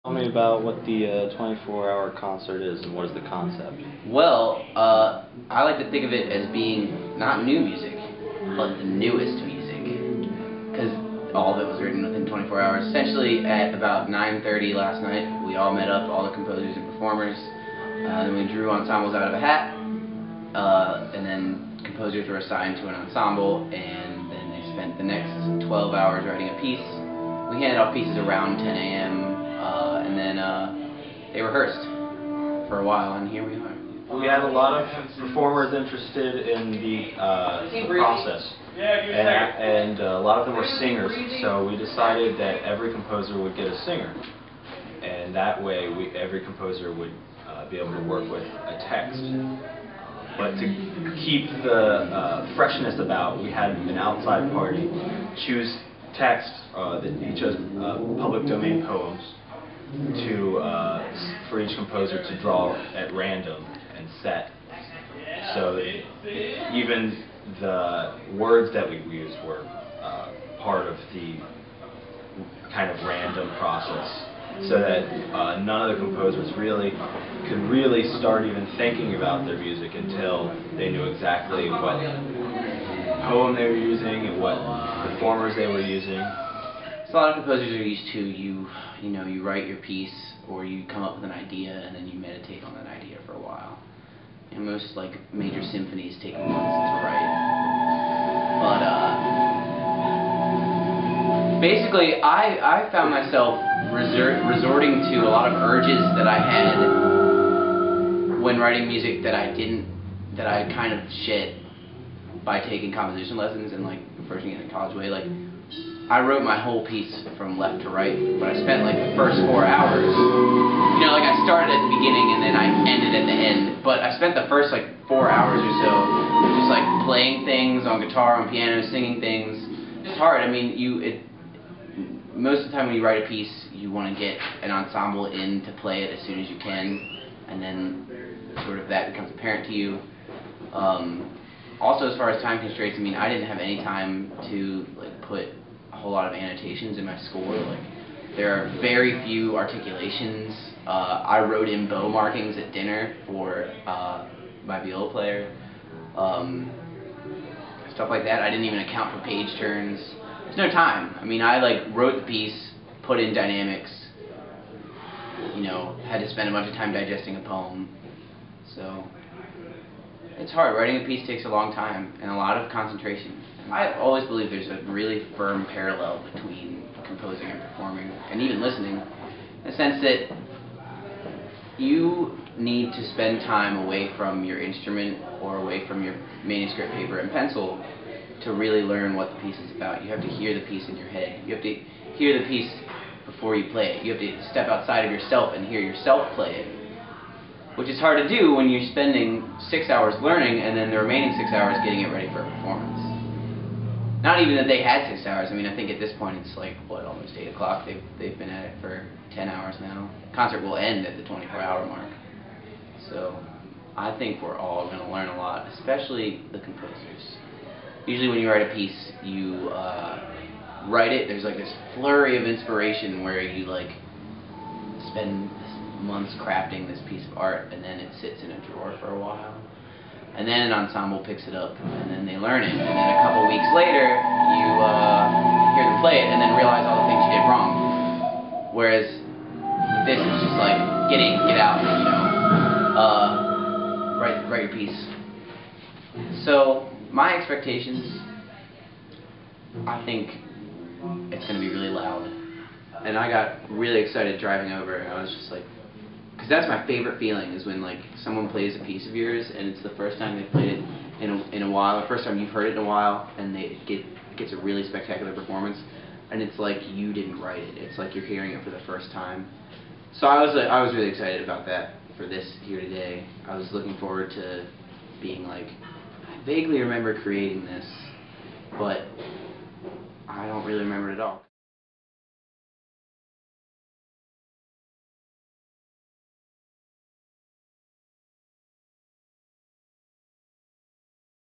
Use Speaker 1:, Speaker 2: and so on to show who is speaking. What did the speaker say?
Speaker 1: Tell me about what the 24-hour concert is and what is the concept.
Speaker 2: Well, I like to think of it as being not new music, but the newest music, because all of it was written within 24 hours. Essentially, at about 9:30 last night, we all met up, all the composers and performers, and we drew ensembles out of a hat, and then composers were assigned to an ensemble, and then they spent the next 12 hours writing a piece. We handed off pieces around 10 a.m., and then they rehearsed for a while, and here we are.
Speaker 1: We had a lot of performers interested in the process, and a lot of them were singers, so we decided that every composer would get a singer, and that way every composer would be able to work with a text. But to keep the freshness about, we had an outside party choose text that he chose public domain poems for each composer to draw at random and set. So that even the words that we used were part of the kind of random process, so that none of the composers could start even thinking about their music until they knew exactly what poem they were using and what performers they were using.
Speaker 2: So a lot of composers are used to you write your piece, or you come up with an idea and then you meditate on that idea for a while. And most major symphonies take months to write. But basically, I found myself resorting to a lot of urges that I had when writing music that I kind of shed by taking composition lessons and approaching it in a college way. I wrote my whole piece from left to right, but I spent the first 4 hours. I started at the beginning and then I ended at the end. But I spent the first 4 hours or so just playing things on guitar, on piano, singing things. It's hard. I mean, most of the time when you write a piece, you want to get an ensemble in to play it as soon as you can, and then sort of that becomes apparent to you. Also, as far as time constraints, I mean, I didn't have any time to put a whole lot of annotations in my score. There are very few articulations. I wrote in bow markings at dinner for my viola player. Stuff like that. I didn't even account for page turns. There's no time. I mean, I wrote the piece, put in dynamics, had to spend a bunch of time digesting a poem. So it's hard. Writing a piece takes a long time and a lot of concentration. I always believe there's a really firm parallel between composing and performing, and even listening, in the sense that you need to spend time away from your instrument or away from your manuscript paper and pencil to really learn what the piece is about. You have to hear the piece in your head. You have to hear the piece before you play it. You have to step outside of yourself and hear yourself play it, which is hard to do when you're spending 6 hours learning and then the remaining 6 hours getting it ready for a performance. Not even that they had 6 hours. I mean, I think at this point it's almost 8 o'clock. They've been at it for 10 hours now. The concert will end at the 24-hour mark. So I think we're all going to learn a lot, especially the composers. Usually when you write a piece, you write it, there's this flurry of inspiration where you spend months crafting this piece of art, and then it sits in a drawer for a while. And then an ensemble picks it up, and then they learn it. And then a couple weeks later, you hear them play it, and then realize all the things you did wrong. Whereas this is just get out, write your piece. So my expectations, I think it's going to be really loud. And I got really excited driving over, and I was just because that's my favorite feeling, is when someone plays a piece of yours and it's the first time they've played it in a while, the first time you've heard it in a while, and it gets a really spectacular performance, and it's you didn't write it. It's you're hearing it for the first time. So I was really excited about that for this here today. I was looking forward to being I vaguely remember creating this, but I don't really remember it at all.